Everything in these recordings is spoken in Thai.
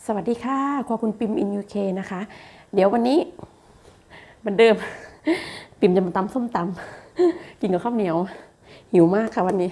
สวัสดีค่ะครัวคุณปิมอินยูเคนะคะเดี๋ยววันนี้เหมือนเดิมปิมจะมาตำส้มตำกินกับข้าวเหนียวหิวมากค่ะวันนี้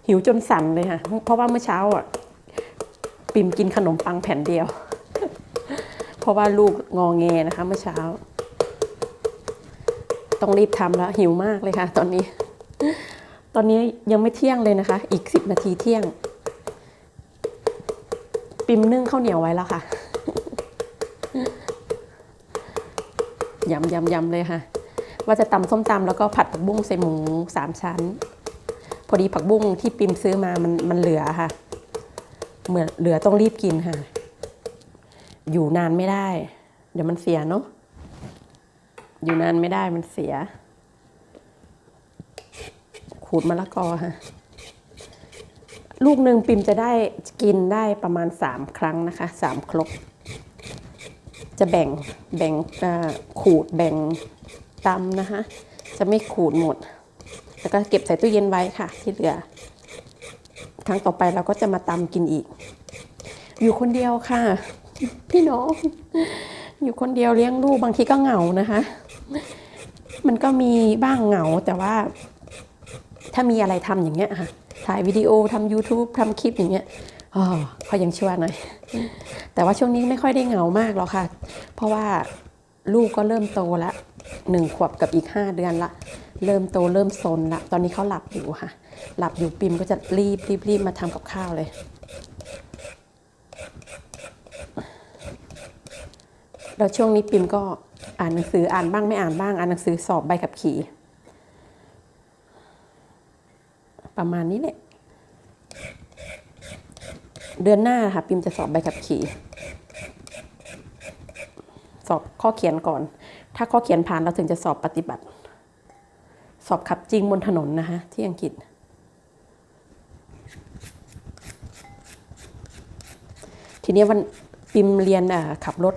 หิวจนสั่นเลยค่ะเพราะว่าเมื่อเช้าอ่ะปิมกินขนมปังแผ่นเดียวเพราะว่าลูกงอแงนะคะเมื่อเช้าต้องรีบทำแล้วหิวมากเลยค่ะตอนนี้ยังไม่เที่ยงเลยนะคะอีก10 นาทีเที่ยงปิมนึ่งข้าวเหนียวไว้แล้วค่ะยำเลยค่ะว่าจะตำส้มตำแล้วก็ผัดผักบุ้งใส่หมู3 ชั้นพอดีผักบุ้งที่ปิมซื้อมามันเหลือค่ะเหมือนเหลือต้องรีบกินค่ะอยู่นานไม่ได้เดี๋ยวมันเสียเนาะอยู่นานไม่ได้มันเสียขูดมะละกอค่ะลูกหนึ่งปิมจะได้กินได้ประมาณ3 ครั้งนะคะ3 ครกจะแบ่งขูดแบ่งตำนะคะจะไม่ขูดหมดแล้วก็เก็บใส่ตู้เย็นไว้ค่ะที่เหลือครั้งต่อไปเราก็จะมาตำกินอีกอยู่คนเดียวค่ะพี่น้องอยู่คนเดียวเลี้ยงลูกบางทีก็เหงานะคะมันก็มีบ้างเหงาแต่ว่าถ้ามีอะไรทำอย่างเงี้ยค่ะถ่ายวิดีโอทำ YouTube ทำคลิปอย่างเงี้ยพอยังชั่วหน่อยแต่ว่าช่วงนี้ไม่ค่อยได้เหงามากหรอกค่ะเพราะว่าลูกก็เริ่มโตละ1 ขวบกับอีก5 เดือนละเริ่มโตเริ่มซนละตอนนี้เขาหลับอยู่ค่ะหลับอยู่ปิมก็จะรีบมาทำกับข้าวเลยแล้วช่วงนี้ปิมก็อ่านหนังสืออ่านบ้างไม่อ่านบ้างอ่านหนังสือสอบใบขับขี่ประมาณนี้แหละเดือนหน้าค่ะปิมจะสอบใบขับขี่สอบข้อเขียนก่อนถ้าข้อเขียนผ่านเราถึงจะสอบปฏิบัติสอบขับจริงบนถนนนะคะที่อังกฤษทีนี้วันปิมเรียนขับรถ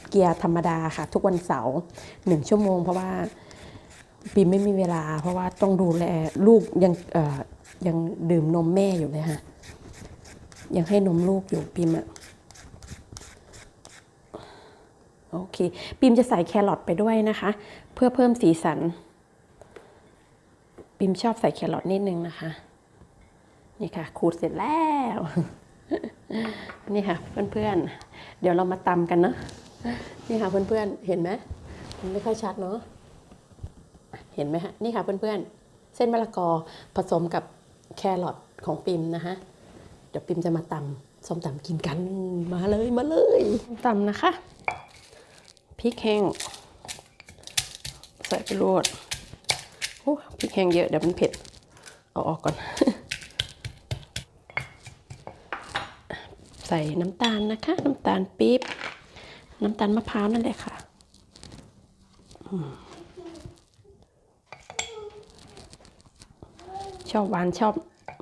เกียร์ธรรมดาค่ะทุกวันเสาร์1 ชั่วโมงเพราะว่าปิมไม่มีเวลาเพราะว่าต้องดูแลลูกยังดื่มนมแม่อยู่เลยค่ะยังให้นมลูกอยู่ปิมโอเคปิมจะใส่แครอทไปด้วยนะคะเพื่อเพิ่มสีสันปิมชอบใส่แครอทนิดนึงนะคะนี่ค่ะขูดเสร็จแล้วนี่ค่ะเพื่อนๆเดี๋ยวเรามาตำกันเนาะนี่ค่ะเพื่อนๆเห็นไหมมันไม่ค่อยชัดเนาะเห็นไหมฮะนี่ค่ะเพื่อนๆเส้นมะละกอผสมกับแครอทของปิมนะคะเดี๋ยวปิมจะมาตำส้มตำกินกันมาเลยตำนะคะพริกแห้งใส่ไปรวดโอ้พริกแห้งเยอะเดี๋ยวมันเผ็ดเอาออกก่อนใส่น้ำตาลนะคะน้ำตาลปี๊บน้ำตาลมะพร้าวนั่นแหละค่ะชอบหวานชอบ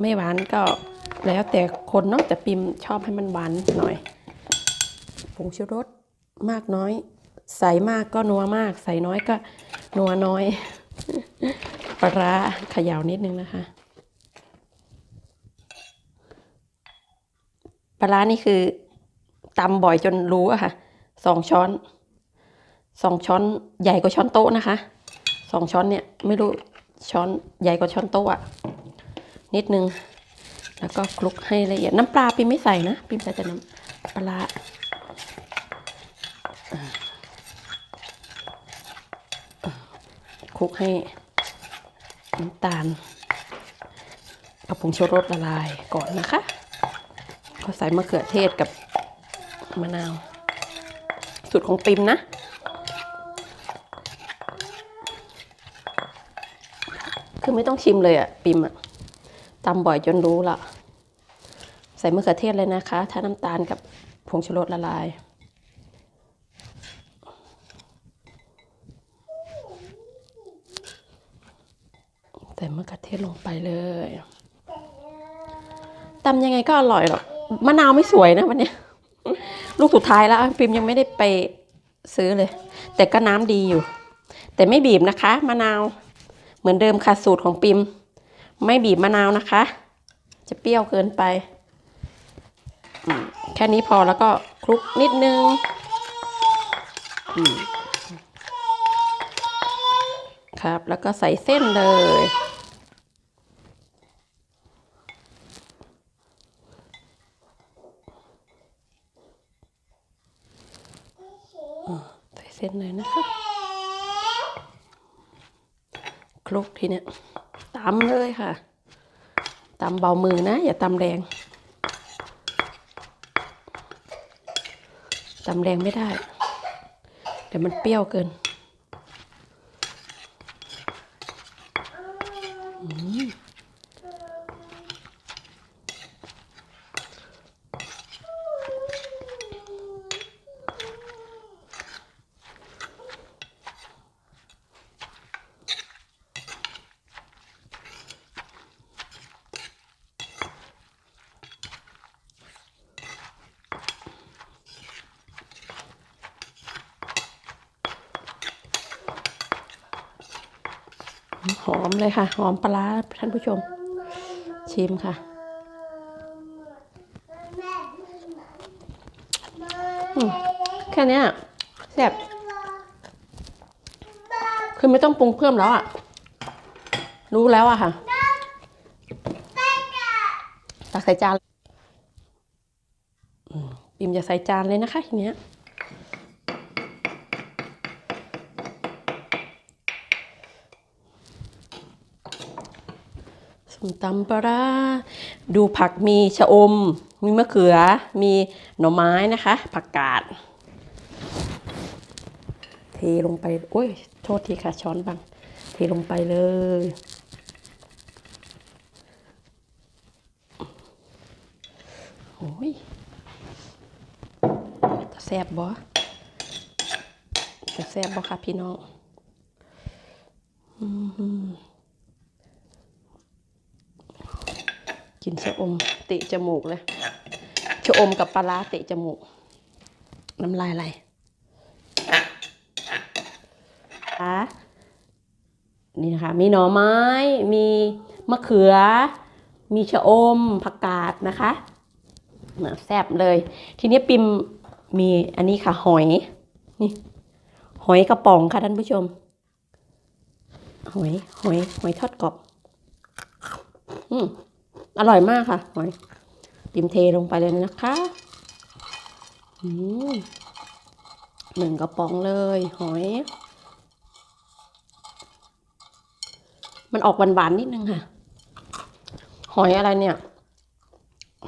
ไม่หวานก็แล้วแต่คนเนาะแต่ปิมชอบให้มันหวานหน่อยผงชูรสมากน้อยใส่มากก็นัวมากใส่น้อยก็นัวน้อยปลาร้าเขย่านิดนึงนะคะปลาร้านี่คือตำบ่อยจนรู้อะค่ะ2 ช้อน2 ช้อนใหญ่กว่าช้อนโต๊ะนะคะ2 ช้อนเนี่ยไม่รู้ช้อนใหญ่กว่าช้อนโต๊ะอะนิดนึงแล้วก็คลุกให้ละเอียดน้ำปลาปิมไม่ใส่นะปิมใส่แต่น้ำปลาคลุกให้น้ำตาลกับผงชูรสละลายก่อนนะคะก็ใส่มะเขือเทศกับมะนาวสูตรของปิมนะคือไม่ต้องชิมเลยอะปิมอะตำบ่อยจนรู้ละใส่มะเขือเทศเลยนะคะถ้าน้ำตาลกับผงชูรสละลายใส่มะเขือเทศลงไปเลยตำยังไงก็อร่อยหรอกมะนาวไม่สวยนะวันนี้ลูกสุดท้ายแล้วปิมยังไม่ได้ไปซื้อเลยแต่ก็น้ำดีอยู่แต่ไม่บีบนะคะมะนาวเหมือนเดิมค่ะสูตรของปิมไม่บีบมะนาวนะคะจะเปรี้ยวเกินไป แค่นี้พอแล้วก็คลุกนิดนึงครับแล้วก็ใส่เส้นเลยใส่เส้นเลยนะคะคลุกทีเนี้ยตำเลยค่ะตำเบามือนะอย่าตำแรงตำแรงไม่ได้เดี๋ยวมันเปรี้ยวเกินหอมเลยค่ะหอมปลาร้าท่านผู้ชมชิมค่ะแค่นี้แซ่บคือไม่ต้องปรุงเพิ่มแล้วอ่ะรู้แล้วอะค่ะตักใส่จานปิมจะใส่จานเลยนะคะทีเนี้ยส้มตำปลาร้าดูผักมีชะอมมีมะเขือมีหน่อไม้นะคะผักกาดเทลงไปโอ้ยโทษทีค่ะช้อนบังเทลงไปเลยโอ้ยจะแซ่บบ่จะแซ่บบ่ค่ะพี่น้องกินชะอมเตะจมูกเลยชะอมกับปลาร้าเตะจมูกน้ำลายไหลนี่นะคะมีหน่อไม้มีมะเขือมีชะอมผักกาดนะคะแซ่บเลยทีนี้ปิมมีอันนี้ค่ะหอยนี่หอยกระป๋องค่ะท่านผู้ชมหอยทอดกรอบอร่อยมากค่ะหอยปิมเทลงไปเลยนะคะ1 กระป๋องเลยหอยมันออกหวานๆนิดนึงค่ะหอยอะไรเนี่ย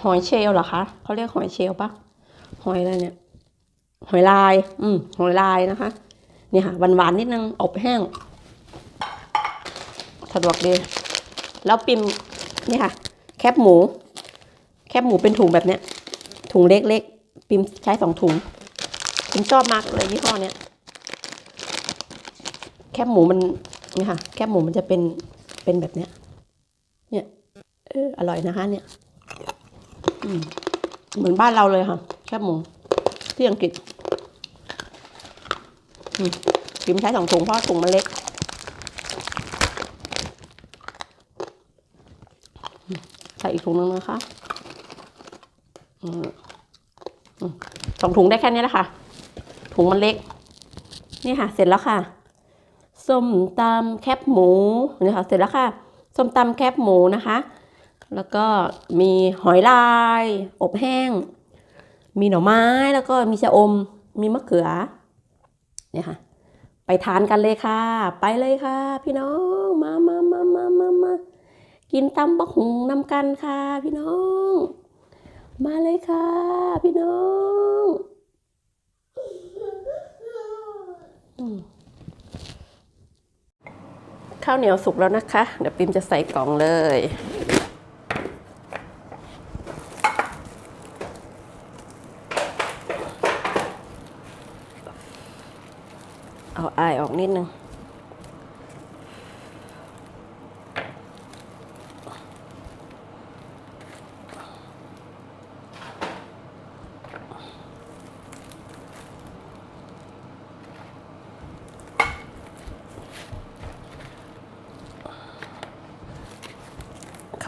หอยเชลล์เหรอคะเขาเรียกหอยเชลล์ปะหอยอะไรเนี่ยหอยลายหอยลายนะคะนี่ค่ะหวานๆนิดนึงอบแห้งสะดวกดีแล้วปิมนี่ค่ะแคบหมูเป็นถุงแบบเนี้ยถุงเล็กๆปิมใช้2 ถุงปิมชอบมากเลยยี่ห้อเนี้ยแคบหมูมันนี่ค่ะแคบหมูมันจะเป็นแบบเนี้ยเนี่ยอร่อยนะคะเนี่ยเหมือนบ้านเราเลยค่ะแคบหมูที่อังกฤษปิมใช้2 ถุงเพราะถุงมันเล็กใส่อีกถุงนึงนะคะ2 ถุงได้แค่นี้แหละค่ะถุงมันเล็กนี่ค่ะเสร็จแล้วค่ะส้มตำแคบหมูนี่ค่ะเสร็จแล้วค่ะส้มตำแคบหมูนะคะแล้วก็มีหอยลายอบแห้งมีหน่อไม้แล้วก็มีชะอมมีมะเขือเนี่ยค่ะไปทานกันเลยค่ะไปเลยค่ะพี่น้องมากินตำบักหุ่งนำกันค่ะพี่น้องมาเลยค่ะพี่น้องข้าวเหนียวสุกแล้วนะคะเดี๋ยวปิมจะใส่กล่องเลยเอาอายออกนิดนึง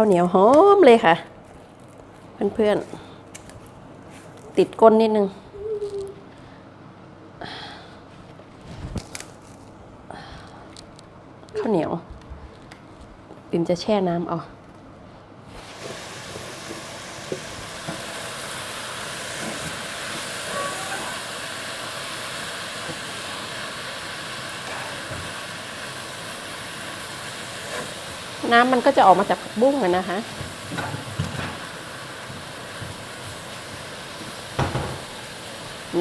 ข้าวเหนียวหอมเลยค่ะเพื่อน ติดก้นนิดนึงข้าวเหนียวปิ่มจะแช่น้ำเอาน้ำมันก็จะออกมาจากผักบุ้งเลยนะคะ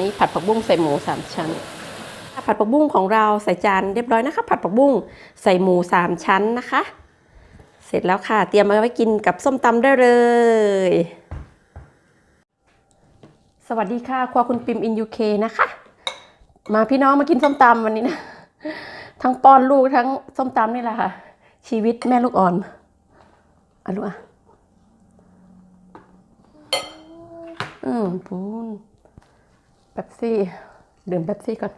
นี่ผัดผักบุ้งใส่หมู3 ชั้นผัดผักบุ้งของเราใส่จานเรียบร้อยนะคะผัดผักบุ้งใส่หมู3 ชั้นนะคะเสร็จแล้วค่ะเตรียมเอาไว้กินกับส้มตำได้เลยสวัสดีค่ะครัวคุณปิมอินยูเคนะคะมาพี่น้องมากินส้มตำวันนี้นะทั้งป้อนลูกทั้งส้มตำนี่แหละค่ะชีวิตแม่ลูกอ่อนอ่ะลูกอ่ะปูนเป๊ปซี่ดื่มเป๊ปซี่ก่อน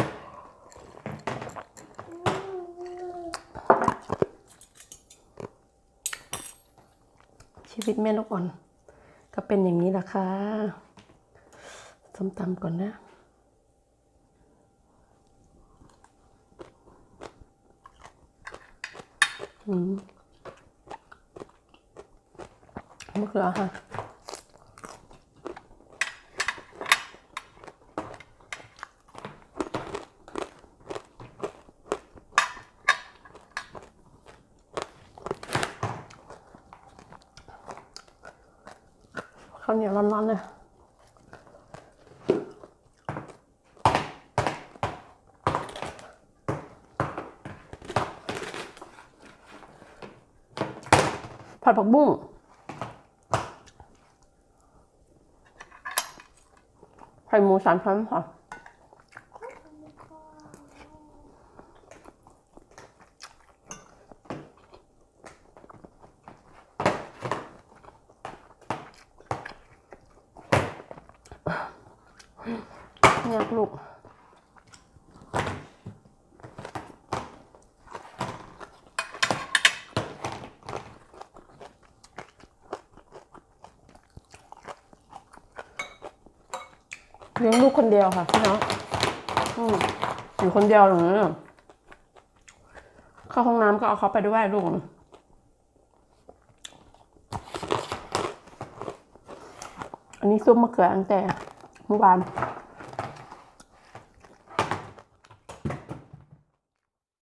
ชีวิตแม่ลูกอ่อนก็เป็นอย่างนี้แหละค่ะส้มตำก่อนนะมะเขือค่ะข้าวเหนียวร้อนๆเลยผัดผักบุ้งไข่หมู3 ชั้นค่ะเนี่ยลูกเลี้ยงลูกคนเดียวค่ะพี่น้องอยู่คนเดียวอย่างนี้เข้าห้องน้ำก็เอาเขาไปด้วยลูกอันนี้ซุปมะเขือตั้งแต่เมื่อวาน